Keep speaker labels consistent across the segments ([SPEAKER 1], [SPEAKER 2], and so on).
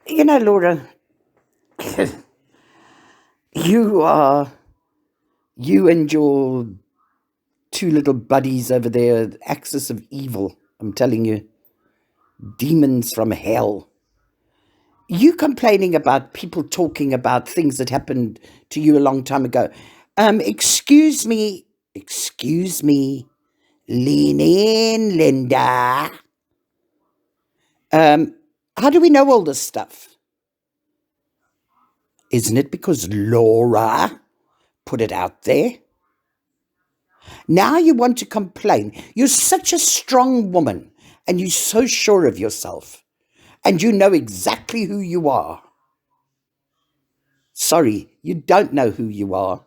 [SPEAKER 1] Laura, you are you and your two little buddies over there, axis of evil. I'm telling you, demons from hell. You complaining about people talking about things that happened to you a long time ago. Excuse me, lean in, Linda. Um, how do we know all this stuff? Isn't it because Laura put it out there? Now you want to complain. You're such a strong woman and you're so sure of yourself and you know exactly who you are. Sorry, you don't know who you are.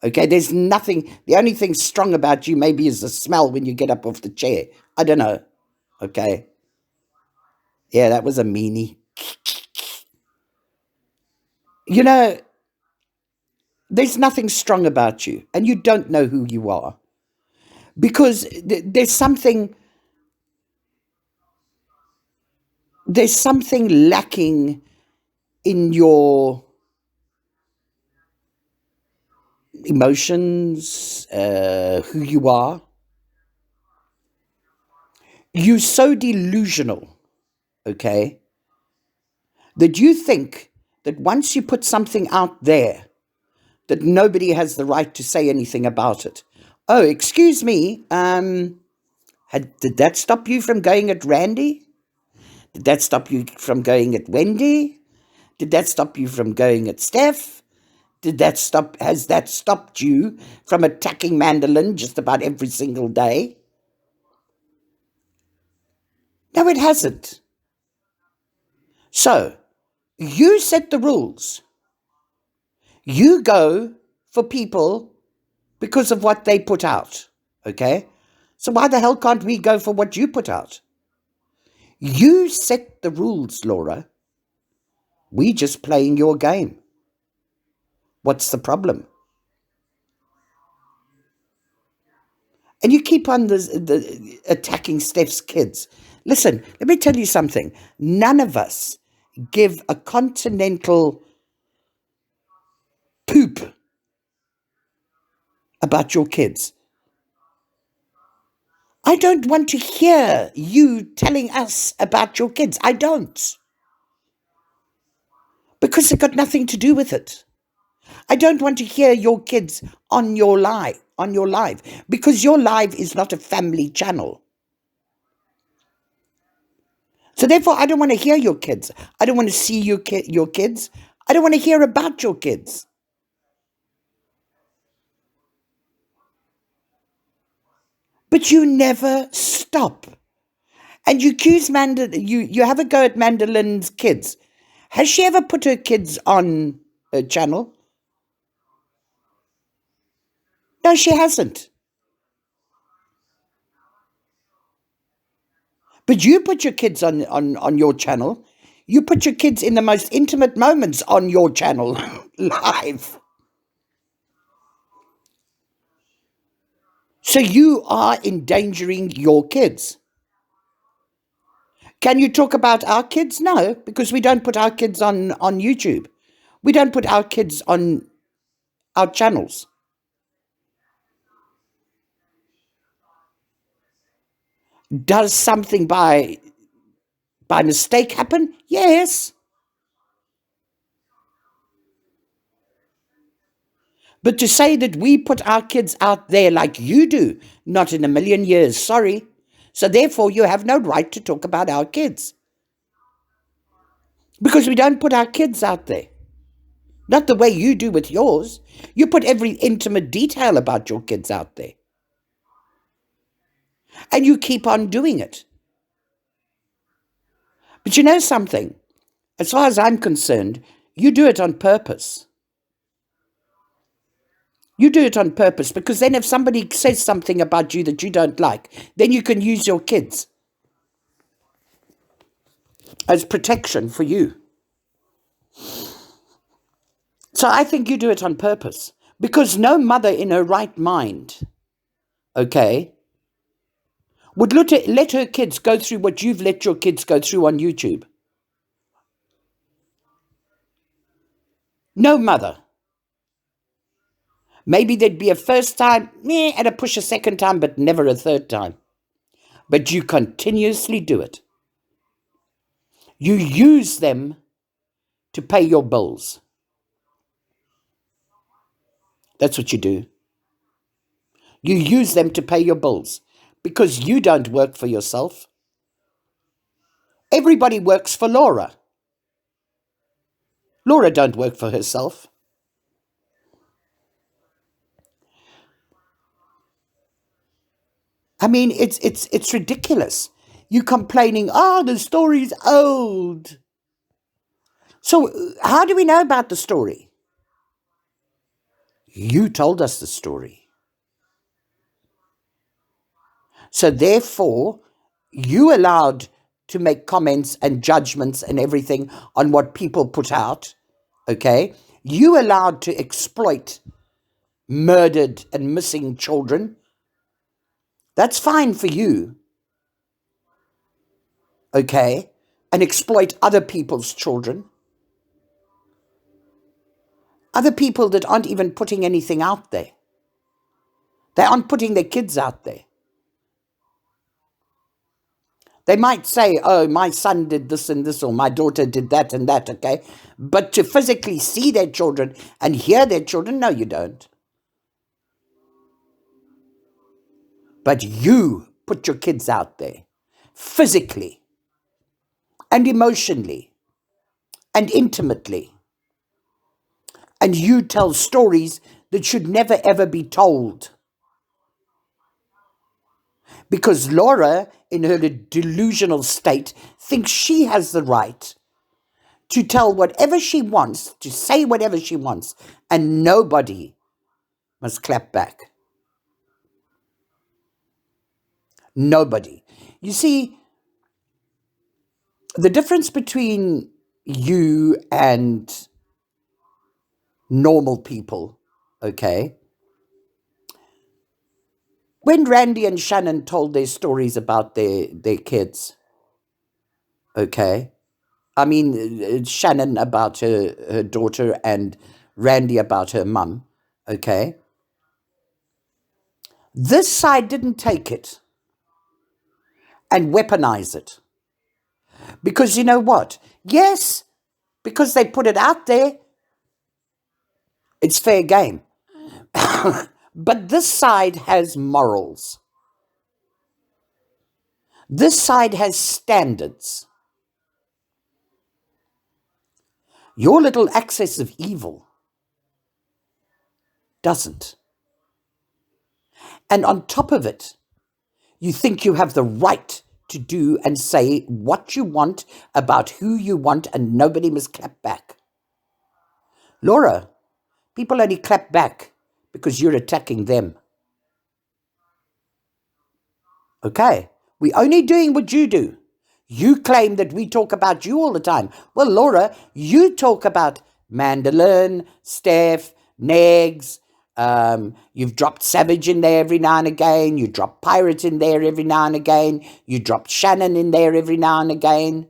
[SPEAKER 1] Okay, there's nothing, the only thing strong about you maybe is the smell when you get up off the chair. I don't know. Okay, yeah, that was a meanie. You know, there's nothing strong about you and you don't know who you are because there's something lacking in your emotions, who you are. You're so delusional, okay, that you think that once you put something out there, that nobody has the right to say anything about it. Oh, excuse me. Did that stop you from going at Randy? Did that stop you from going at Wendy? Did that stop you from going at Steph? Has that stopped you from attacking Mandolin just about every single day? No, it hasn't. So, you set the rules. You go for people because of what they put out. Okay? So, why the hell can't we go for what you put out? You set the rules, Laura. We just playing your game. What's the problem? And you keep on attacking Steph's kids. Listen, let me tell you something. None of us give a continental poop about your kids. I don't want to hear you telling us about your kids. I don't. Because it got nothing to do with it. I don't want to hear your kids on your live, because your live is not a family channel. So therefore, I don't want to hear your kids. I don't want to see your kids. I don't want to hear about your kids. But you never stop. And you accuse you have a go at Mandolin's kids. Has she ever put her kids on a channel? No, she hasn't. But you put your kids on your channel. You put your kids in the most intimate moments on your channel live. So you are endangering your kids. Can you talk about our kids? No, because we don't put our kids on YouTube. We don't put our kids on our channels. Does something by mistake happen? Yes. But to say that we put our kids out there like you do, not in a million years, sorry. So therefore, you have no right to talk about our kids. Because we don't put our kids out there. Not the way you do with yours. You put every intimate detail about your kids out there. And you keep on doing it. But you know something? As far as I'm concerned, you do it on purpose. You do it on purpose because then if somebody says something about you that you don't like, then you can use your kids as protection for you. So I think you do it on purpose because no mother in her right mind, okay, would let her kids go through what you've let your kids go through on YouTube. No mother. Maybe there'd be a first time, and a push a second time, but never a third time. But you continuously do it. You use them to pay your bills. That's what you do. You use them to pay your bills because you don't work for yourself. Everybody works for Laura. Laura don't work for herself. I mean, it's ridiculous. You complaining, the story's old. So how do we know about the story? You told us the story. So therefore, you allowed to make comments and judgments and everything on what people put out, okay? You allowed to exploit murdered and missing children. That's fine for you, okay? And exploit other people's children. Other people that aren't even putting anything out there. They aren't putting their kids out there. They might say, my son did this and this, or my daughter did that and that, okay? But to physically see their children and hear their children, no, you don't. But you put your kids out there, physically and emotionally and intimately. And you tell stories that should never, ever be told. Because Laura, in her delusional state, thinks she has the right to tell whatever she wants, to say whatever she wants, and nobody must clap back. Nobody. You see, the difference between you and normal people, okay? When Randy and Shannon told their stories about their kids, okay? I mean, Shannon about her daughter and Randy about her mum, okay? This side didn't take it and weaponize it. Because you know what? Yes, because they put it out there, it's fair game. But this side has morals. This side has standards. Your little access of evil doesn't. And on top of it, you think you have the right to do and say what you want about who you want, and nobody must clap back. Laura, people only clap back because you're attacking them. Okay, we're only doing what you do. You claim that we talk about you all the time. Well, Laura, you talk about Mandolin, Steph, Negs. You've dropped Savage in there every now and again. You drop Pirate in there every now and again. You drop Shannon in there every now and again.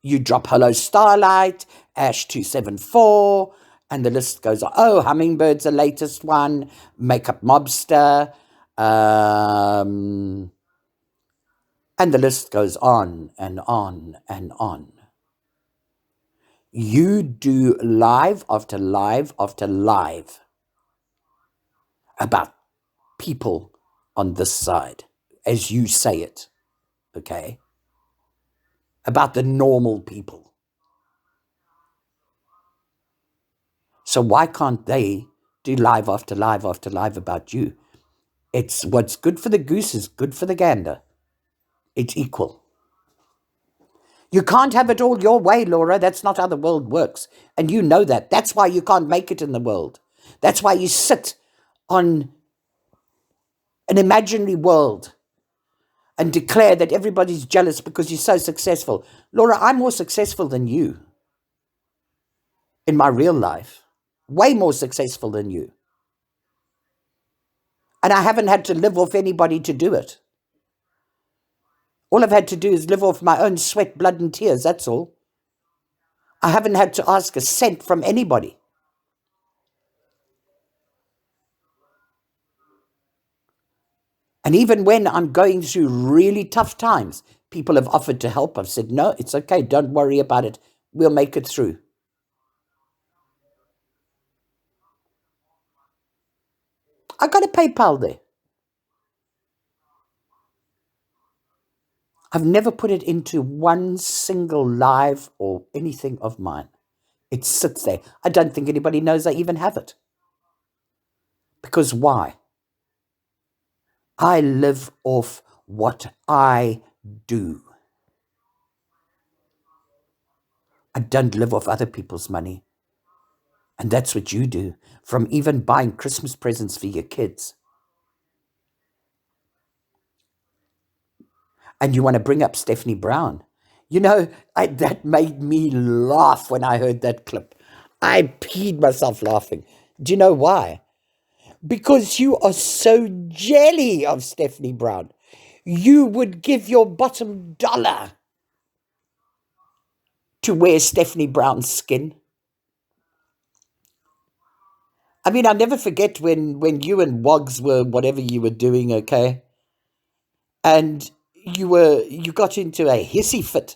[SPEAKER 1] You drop Hello Starlight, Ash274, and the list goes on. Oh, Hummingbird's the latest one. Makeup Mobster. And the list goes on and on and on. You do live after live after live about people on this side, as you say it, okay? About the normal people. So why can't they do live after live after live about you? It's what's good for the goose is good for the gander. It's equal. You can't have it all your way, Laura. That's not how the world works. And you know that. That's why you can't make it in the world. That's why you sit on an imaginary world and declare that everybody's jealous because you're so successful. Laura, I'm more successful than you in my real life. Way more successful than you. And I haven't had to live off anybody to do it. All I've had to do is live off my own sweat, blood, and tears, that's all. I haven't had to ask a cent from anybody. And even when I'm going through really tough times, people have offered to help. I've said, no, it's okay. Don't worry about it. We'll make it through. I got a PayPal there. I've never put it into one single live or anything of mine. It sits there. I don't think anybody knows I even have it. Because why? I live off what I do. I don't live off other people's money. And that's what you do, from even buying Christmas presents for your kids. And you want to bring up Stephanie Brown. You know, that made me laugh when I heard that clip. I peed myself laughing. Do you know why? Because you are so jelly of Stephanie Brown. You would give your bottom dollar to wear Stephanie Brown's skin. I mean, I'll never forget when you and Wogs were whatever you were doing, okay? And you got into a hissy fit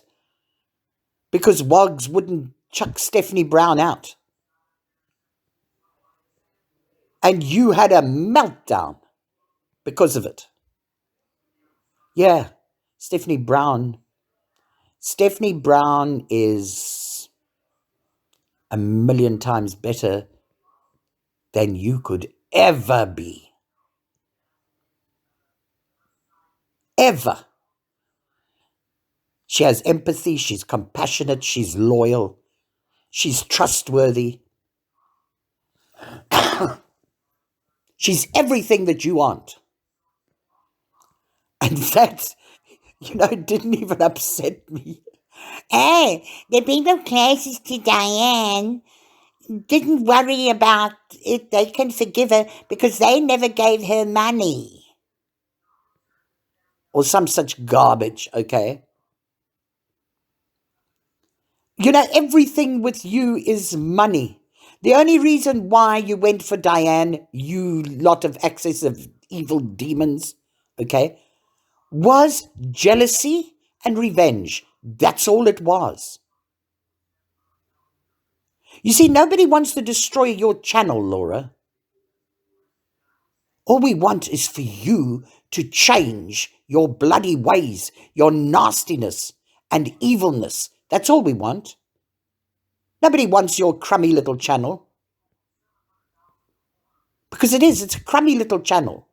[SPEAKER 1] because Wogs wouldn't chuck Stephanie Brown out. And you had a meltdown because of it. Yeah, Stephanie Brown. Stephanie Brown is a million times better than you could ever be. Ever. She has empathy, she's compassionate, she's loyal, she's trustworthy. She's everything that you aren't. And that, didn't even upset me.
[SPEAKER 2] Hey, the people closest to Diane didn't worry about it. They can forgive her because they never gave her money.
[SPEAKER 1] Or some such garbage, okay? Everything with you is money. The only reason why you went for Diane, you lot of excessive evil demons, okay, was jealousy and revenge. That's all it was. You see, nobody wants to destroy your channel, Laura. All we want is for you to change your bloody ways, your nastiness and evilness. That's all we want. Nobody wants your crummy little channel. Because it's a crummy little channel.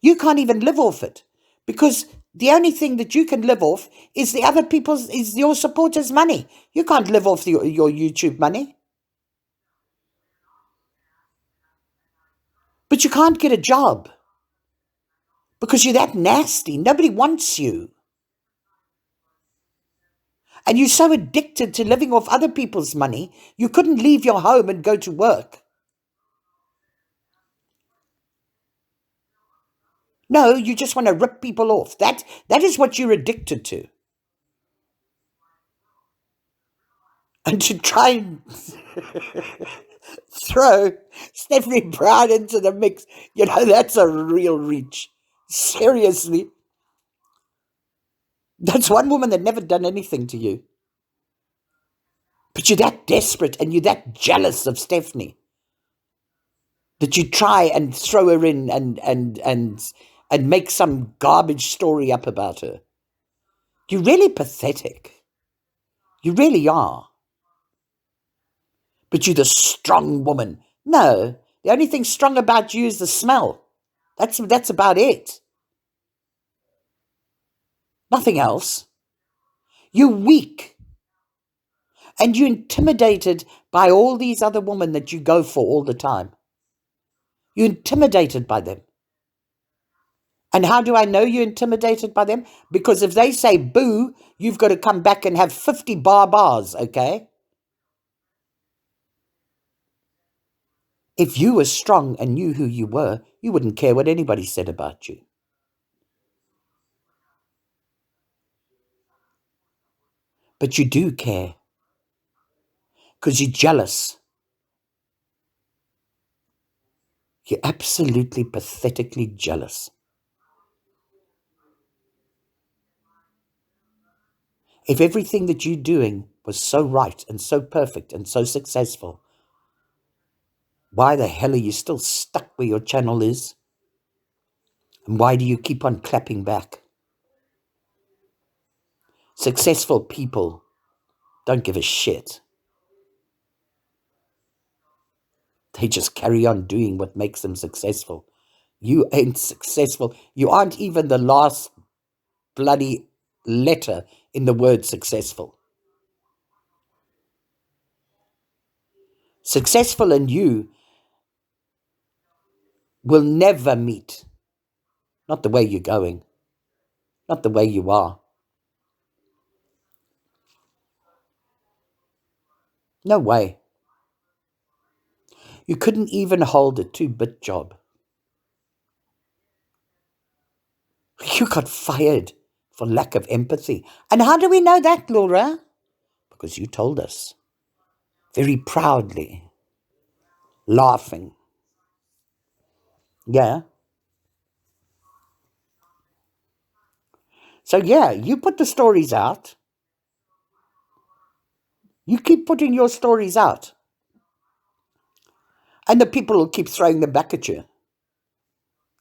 [SPEAKER 1] You can't even live off it. Because the only thing that you can live off is is your supporters' money. You can't live off your YouTube money. But you can't get a job. Because you're that nasty. Nobody wants you. And you're so addicted to living off other people's money, you couldn't leave your home and go to work. No, you just want to rip people off. That is what you're addicted to. And to try and throw Stephanie Brown into the mix, that's a real reach. Seriously. That's one woman that never done anything to you. But you're that desperate and you're that jealous of Stephanie that you try and throw her in and make some garbage story up about her. You're really pathetic. You really are. But you're the strong woman. No, the only thing strong about you is the smell. That's about it. Nothing else. You're weak. And you're intimidated by all these other women that you go for all the time. You're intimidated by them. And how do I know you're intimidated by them? Because if they say boo, you've got to come back and have 50 bars, okay? If you were strong and knew who you were, you wouldn't care what anybody said about you. But you do care. Because you're jealous. You're absolutely pathetically jealous. If everything that you're doing was so right and so perfect and so successful, why the hell are you still stuck where your channel is? And why do you keep on clapping back? Successful people don't give a shit. They just carry on doing what makes them successful. You ain't successful. You aren't even the last bloody letter in the word successful. Successful and you will never meet. Not the way you're going. Not the way you are. No way. You couldn't even hold a 2-bit job. You got fired for lack of empathy. And how do we know that, Laura? Because you told us. Very proudly. Laughing. Yeah. So yeah, you put the stories out. You keep putting your stories out. And the people will keep throwing them back at you.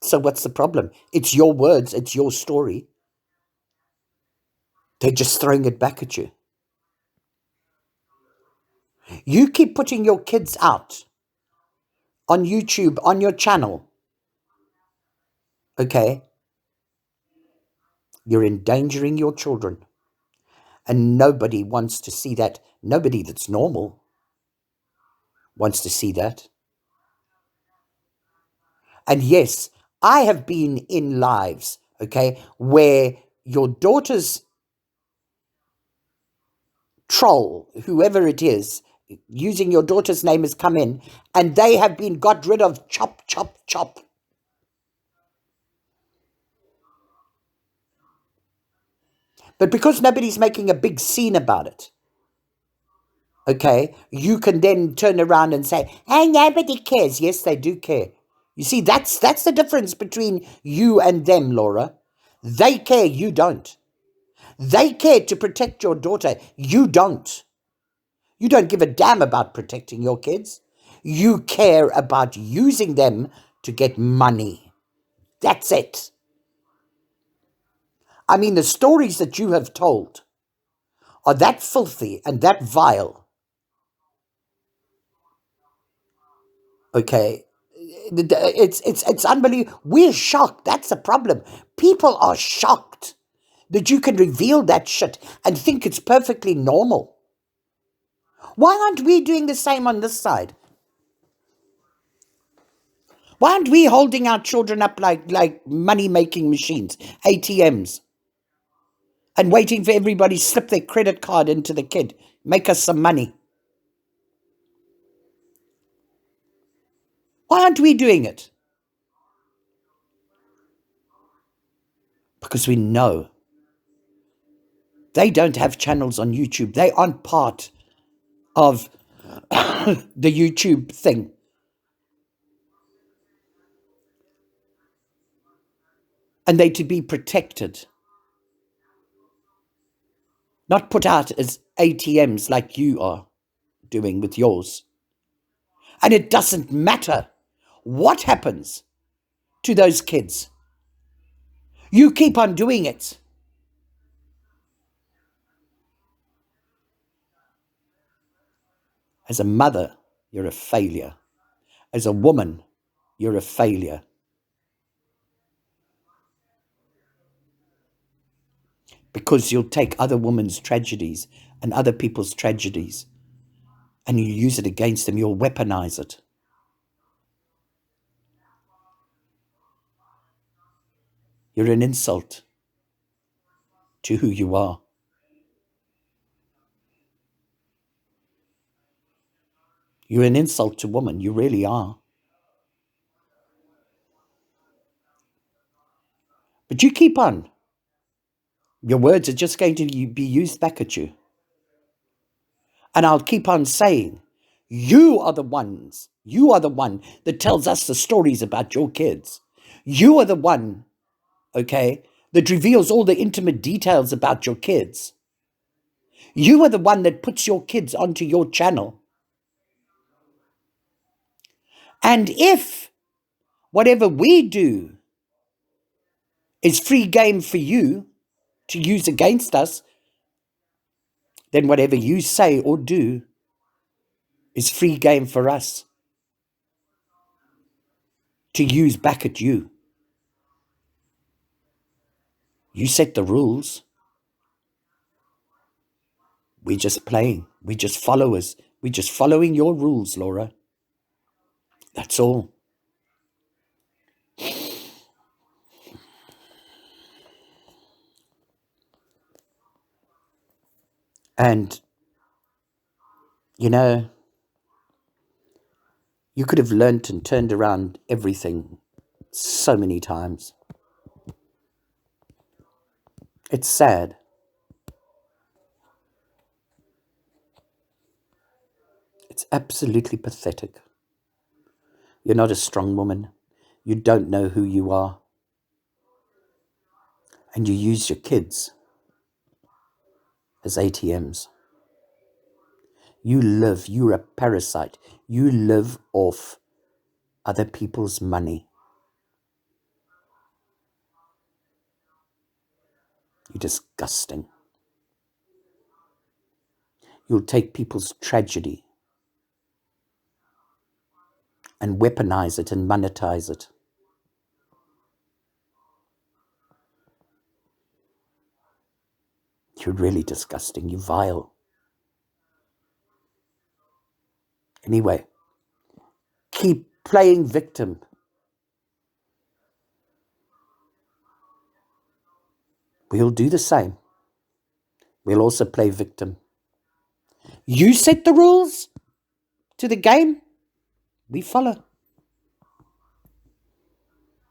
[SPEAKER 1] So what's the problem? It's your words, it's your story. They're just throwing it back at you. You keep putting your kids out on YouTube, on your channel. Okay? You're endangering your children. And nobody wants to see that. Nobody that's normal wants to see that. And yes, I have been in lives, okay, where your daughter's troll, whoever it is, using your daughter's name has come in, and they have been got rid of, chop, chop, chop. But because nobody's making a big scene about it, okay, you can then turn around and say, hey, nobody cares. Yes, they do care. You see, that's the difference between you and them, Laura. They care, you don't. They care to protect your daughter, you don't. You don't give a damn about protecting your kids. You care about using them to get money. That's it. I mean, the stories that you have told are that filthy and that vile. Okay, it's unbelievable. We're shocked. That's the problem. People are shocked that you can reveal that shit and think it's perfectly normal. Why aren't we doing the same on this side? Why aren't we holding our children up like money-making machines, ATMs, and waiting for everybody to slip their credit card into the kid, make us some money? Why aren't we doing it? Because we know they don't have channels on YouTube. They aren't part of the YouTube thing. And they to be protected. Not put out as ATMs like you are doing with yours. And it doesn't matter what happens to those kids. You keep on doing it. As a mother, you're a failure. As a woman, you're a failure. Because you'll take other women's tragedies and other people's tragedies and you use it against them. You'll weaponize it. You're an insult to who you are. You're an insult to women. You really are. But you keep on. Your words are just going to be used back at you. And I'll keep on saying, you are the ones You are the one that tells us the stories about your kids. You are the one, okay, that reveals all the intimate details about your kids. You are the one that puts your kids onto your channel. And if whatever we do is free game for you to use against us, then whatever you say or do is free game for us to use back at you. You set the rules. We're just playing. We're just followers. We're just following your rules, Laura. That's all. And, you know, you could have learnt and turned around everything so many times. It's sad. It's absolutely pathetic. You're not a strong woman. You don't know who you are. And you use your kids as ATMs. You're a parasite. You live off other people's money. You're disgusting. You'll take people's tragedy and weaponize it and monetize it. You're really disgusting. You're vile. Anyway, keep playing victim. We'll do the same. We'll also play victim. You set the rules to the game. We follow.